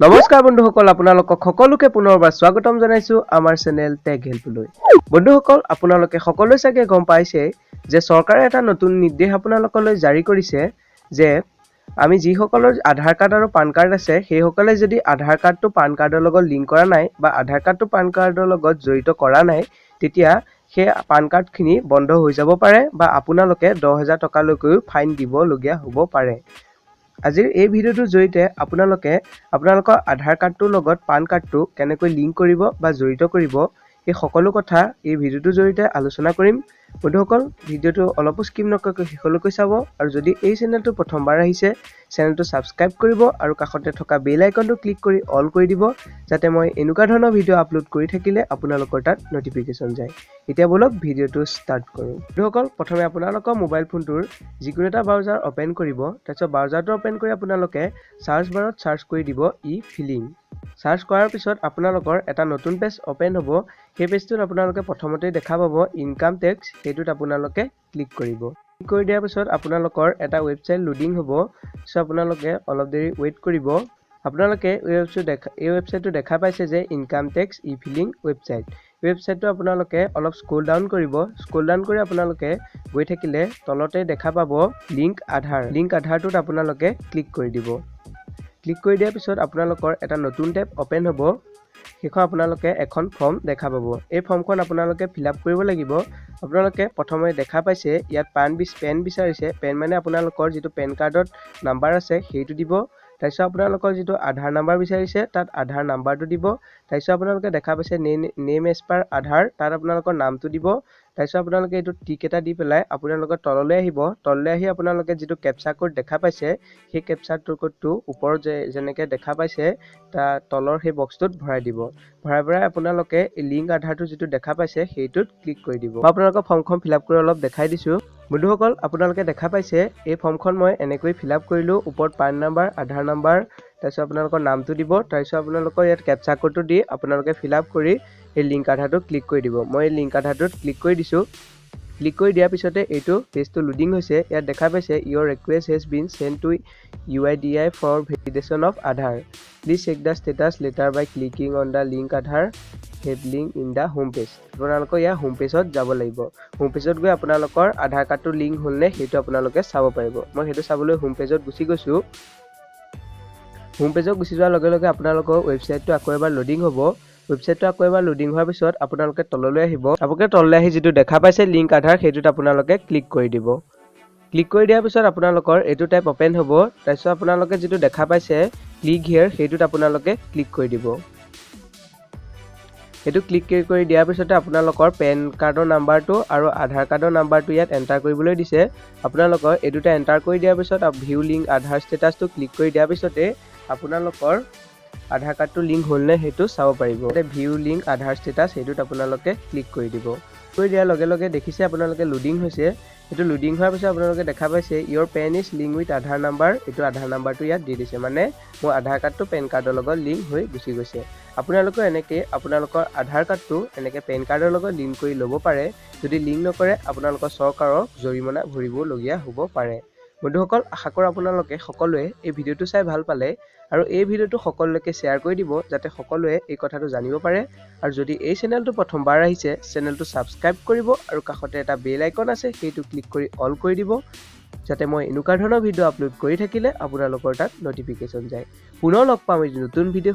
নমস্কাৰ বন্ধুসকল আপোনালোকক সকলোকে পুনৰবাৰ স্বাগতম জনাইছো আমাৰ চেনেল টেক হেল্পলৈ। বন্ধুসকল আপোনালোকে সকলোৱে চাগে গম পাইছে যে চৰকাৰে এটা নতুন নিৰ্দেশ আপোনালোকলৈ জাৰি কৰিছে যে আমি যিসকলৰ আধাৰ কাৰ্ড আৰু পান কাৰ্ড আছে সেইসকলে যদি আধাৰ কাৰ্ডটো পান কাৰ্ডৰ লগত লিংক কৰা নাই বা আধাৰ কাৰ্ডটো পান কাৰ্ডৰ লগত জড়িত কৰা নাই তেতিয়া সেই পান কাৰ্ডখিনি বন্ধ হৈ যাব পাৰে বা আপোনালোকে 10,000 টকালৈকেও ফাইন দিবলগীয়া হ'ব পাৰে। আজিৰ এই ভিডিঅ'টোৰ জৰিয়তে আপোনালোকে আপোনালোকৰ আধাৰ কাৰ্ডটোৰ লগত পান কাৰ্ডটো কেনেকৈ লিংক কৰিব বা জড়িত কৰিব এই সকলো কথা এই ভিডিঅ'টোৰ জৰিয়তে আলোচনা কৰিম। বন্ধুসকল ভিডিঅ'টো অলপো স্কিপ নকৰাকৈ শেষলৈকে চাব আৰু যদি এই চেনেলটো প্ৰথমবাৰ আহিছে চেনেলটো সাবস্ক্ৰাইব কৰিব আৰু কাষতে থকা বেল আইকনটো ক্লিক কৰি অল কৰি দিব যাতে মই এনেকুৱা ধৰণৰ ভিডিঅ' আপলোড কৰি থাকিলে আপোনালোকৰ তাত নটিফিকেশ্যন যায়। এতিয়া বলক ভিডিঅ'টো ষ্টাৰ্ট কৰোঁ। বন্ধুসকল প্ৰথমে আপোনালোকৰ মোবাইল ফোনটোৰ যিকোনো এটা ব্ৰাউজাৰ ওপেন কৰিব। তাৰপিছত ব্ৰাউজাৰটো ওপেন কৰি আপোনালোকে সাৰ্চ বাৰত সাৰ্চ কৰি দিব ই-ফিলিং। সাৰ্চ কৰাৰ পিছত আপোনালোকৰ এটা নতুন পেজ ওপেন হ'ব। সেই পেজটোত আপোনালোকে প্ৰথমতে দেখা পাব ইনকাম টেক্স, সেইটোত আপোনালোকে ক্লিক কৰিব। ক্লিক কৰি দিয়াৰ পিছত আপোনালোকৰ এটা ৱেবছাইট লোডিং হ'ব। সো আপোনালোকে অলপ দেৰি ৱেইট কৰিব। আপোনালোকে এই ৱেবছাইটটো দেখা পাইছে যে ইনকাম টেক্স ই-ফিলিং ৱেবছাইট। ৱেবছাইটটো আপোনালোকে অলপ স্ক্ৰল ডাউন কৰিব। স্ক্ৰল ডাউন কৰি আপোনালোকে গৈ থাকিলে তলতে দেখা পাব লিংক আধাৰটোত আপোনালোকে ক্লিক কৰি দিব। ক্লিক কৰি দিয়াৰ পিছত আপোনালোকৰ এটা নতুন টেব ওপেন হ'ব। সেইখন আপোনালোকে এখন ফৰ্ম দেখা পাব। এই ফৰ্মখন আপোনালোকে ফিলআপ কৰিব লাগিব। আপোনালোকে প্ৰথমে দেখা পাইছে ইয়াত পেন বিচাৰিছে। পেন মানে আপোনালোকৰ যিটো পেন কাৰ্ডত নাম্বাৰ আছে সেইটো দিব। তাৰপিছত আপোনালোকৰ যিটো আধাৰ নাম্বাৰ বিচাৰিছে তাত আধাৰ নাম্বাৰটো দিব। তাৰপিছত আপোনালোকে দেখা পাইছে নেম এজ পাৰ আধাৰ, তাত আপোনালোকৰ নামটো দিব। তাৰপিছত আপোনালোকে এইটো টিক এটা দি পেলাই আপোনালোকৰ তললৈ আহিব। তললৈ আহি আপোনালোকে যিটো কেপচা কোড দেখা পাইছে সেই কেপচা কোডটো ওপৰত যেনেকৈ দেখা পাইছে তাৰ তলৰ সেই বক্সটোত ভৰাই দিব। ভৰাই আপোনালোকে লিংক আধাৰটো যিটো দেখা পাইছে সেইটোত ক্লিক কৰি দিব। মই আপোনালোকৰ ফৰ্মখন ফিলআপ কৰি অলপ দেখাই দিছোঁ। বন্ধুসকল আপোনালোকে দেখা পাইছে এই ফৰ্মখন মই এনেকৈ ফিলআপ কৰিলোঁ। ওপৰত পান নাম্বাৰ, আধাৰ নাম্বাৰ, তাৰপিছত আপোনালোকৰ নামটো দিব। তাৰপিছত আপোনালোকৰ ইয়াত কেপচা কোডটো দি আপোনালোকে ফিলআপ কৰি এই লিংক আধাৰটো ক্লিক কৰি দিব। মই এই লিংক আধাৰটোত ক্লিক কৰি দিছোঁ। ক্লিক কৰি দিয়াৰ পিছতে এইটো পেজটো লোডিং হৈছে। ইয়াত দেখা পাইছে your request has been sent to UIDAI for validation of Aadhaar. Please check the status later by clicking on the link Aadhaar have link in the home page. আপোনালোকৰ ইয়াৰ হোম পেজত যাব লাগিব। হোম পেজত গৈ আপোনালোকৰ আধাৰ কাৰ্ডটো লিংক হ'লনে সেইটো আপোনালোকে চাব পাৰিব। মই সেইটো চাবলৈ হোম পেজত গুচি গৈছোঁ। হোম পেজত গুচি যোৱাৰ লগে লগে আপোনালোকৰ ৱেবছাইটটো আকৌ এবাৰ লোডিং হ'ব। ৱেবছাইটটো আকৌ এবাৰ লোডিং হোৱাৰ পিছত আপোনালোকে তললৈ আহিব। আপোনালোকে তললৈ আহি যিটো দেখা পাইছে লিংক আধাৰ সেইটোত আপোনালোকে ক্লিক কৰি দিব। ক্লিক কৰি দিয়াৰ পিছত আপোনালোকৰ এইটো টাইপ ওপেন হ'ব। তাৰপিছত আপোনালোকে যিটো দেখা পাইছে ক্লিক হিয়াৰ সেইটোত আপোনালোকে ক্লিক কৰি দিব। এইটো ক্লিক কৰি দিয়াৰ পিছতে আপোনালোকৰ পেন কাৰ্ডৰ নাম্বাৰটো আৰু আধাৰ কাৰ্ডৰ নাম্বাৰটো ইয়াত এণ্টাৰ কৰিবলৈ দিছে। আপোনালোকৰ এই দুটা এণ্টাৰ কৰি দিয়াৰ পিছত ভিউ লিংক আধাৰ ষ্টেটাছটো ক্লিক কৰি দিয়াৰ পিছতে আপোনালোকৰ আধাৰ কাৰ্ডটো লিংক হ'লনে সেইটো চাব পাৰিব। ভিউ লিংক আধাৰ ষ্টেটাছ সেইটোত আপোনালোকে ক্লিক কৰি দিব। কৰি দিয়াৰ লগে লগে দেখিছে আপোনালোকে লোডিং হৈছে। সেইটো লোডিং হোৱাৰ পিছত আপোনালোকে দেখা পাইছে your PAN is link with Aadhaar number. এইটো আধাৰ নাম্বাৰটো ইয়াত দি দিছে, মানে মোৰ আধাৰ কাৰ্ডটো পেন কাৰ্ডৰ লগত লিংক হৈ গুচি গৈছে। আপোনালোকে এনেকৈ আপোনালোকৰ আধাৰ কাৰ্ডটো এনেকৈ পেন কাৰ্ডৰ লগত লিংক কৰি ল'ব পাৰে। যদি লিংক নকৰে আপোনালোকৰ চৰকাৰক জৰিমনা ভৰিবলগীয়া হ'ব পাৰে। বন্ধুসকল আশা কৰোঁ আপোনালোকে সকলোৱে এই ভিডিঅ'টো চাই ভাল পালে আৰু এই ভিডিঅ'টো সকলোলৈকে শ্বেয়াৰ কৰি দিব যাতে সকলোৱে এই কথাটো জানিব পাৰে। আৰু যদি এই চেনেলটো প্ৰথমবাৰ আহিছে চেনেলটো ছাবস্ক্ৰাইব কৰিব আৰু কাষতে এটা বেল আইকন আছে সেইটো ক্লিক কৰি অল কৰি দিব যাতে মই এনেকুৱা ধৰণৰ ভিডিঅ' আপলোড কৰি থাকিলে আপোনালোকৰ তাত নটিফিকেশ্যন যায়। পুনৰ লগ পাম নতুন ভিডিঅ'